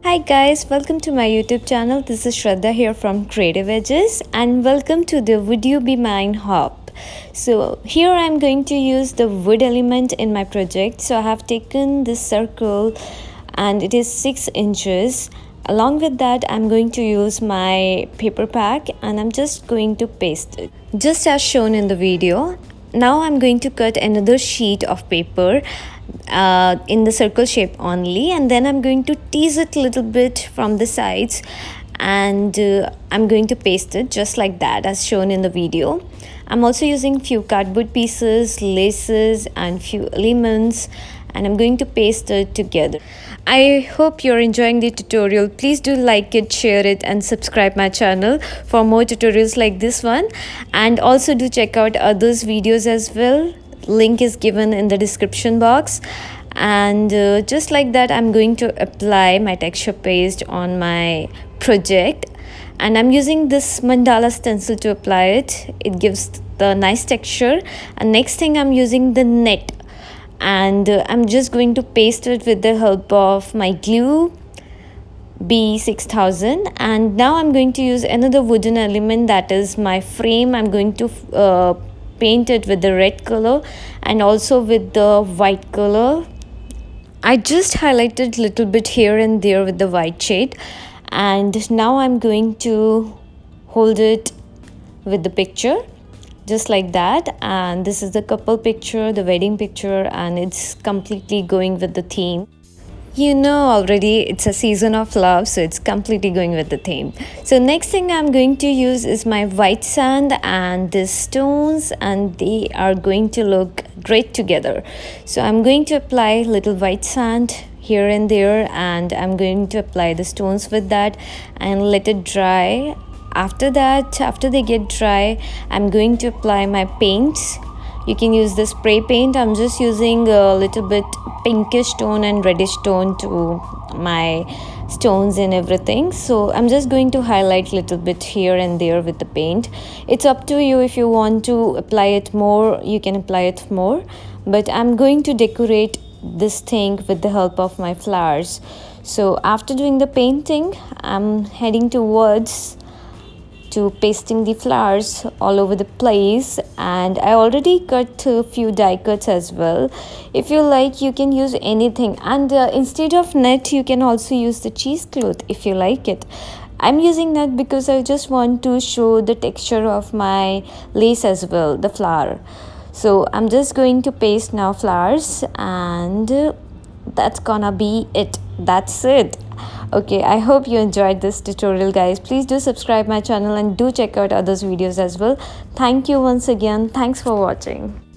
Hi guys, welcome to my YouTube channel. This is Shraddha here from Creative Edges and welcome to the Would You Be Mine hop. So here I'm going to use the wood element in my project. So I have taken this circle and it is 6 inches. Along with that, I'm going to use my paper pack and I'm just going to paste it just as shown in the video. Now I'm going to cut another sheet of paper in the circle shape only, and then I'm going to tease it a little bit from the sides and I'm going to paste it just like that as shown in the video. I'm also using few cardboard pieces, laces and few elements, and I'm going to paste it together. I hope you're enjoying the tutorial. Please do like it, share it and subscribe my channel for more tutorials like this one, and also do check out others videos as well. Link is given in the description box. And just like that, I'm going to apply my texture paste on my project, and I'm using this mandala stencil to apply it. It gives the nice texture. And next thing, I'm using the net, and I'm just going to paste it with the help of my glue B6000. And now I'm going to use another wooden element, that is my frame. I'm going to paint it with the red color and also with the white color. I just highlighted a little bit here and there with the white shade, and now I'm going to hold it with the picture just like that. And this is the couple picture, the wedding picture, and it's completely going with the theme. You know already it's a season of love, so it's completely going with the theme. So next thing I'm going to use is my white sand and these stones, and they are going to look great together. So I'm going to apply little white sand here and there, and I'm going to apply the stones with that and let it dry. After that, after they get dry, I'm going to apply my paints. You can use the spray paint. I'm just using a little bit pinkish tone and reddish tone to my stones and everything. So I'm just going to highlight a little bit here and there with the paint. It's up to you. If you want to apply it more, you can apply it more. But I'm going to decorate this thing with the help of my flowers. So after doing the painting, I'm heading towards to pasting the flowers all over the place, and I already cut a few die cuts as well. If you like, you can use anything, and instead of net you can also use the cheesecloth if you like it. I'm using net because I just want to show the texture of my lace as well, the flower. So I'm just going to paste now flowers, and that's gonna be it. That's it. Okay, I hope you enjoyed this tutorial, guys. Please do subscribe my channel and do check out others videos as well. Thank you once again. Thanks for watching.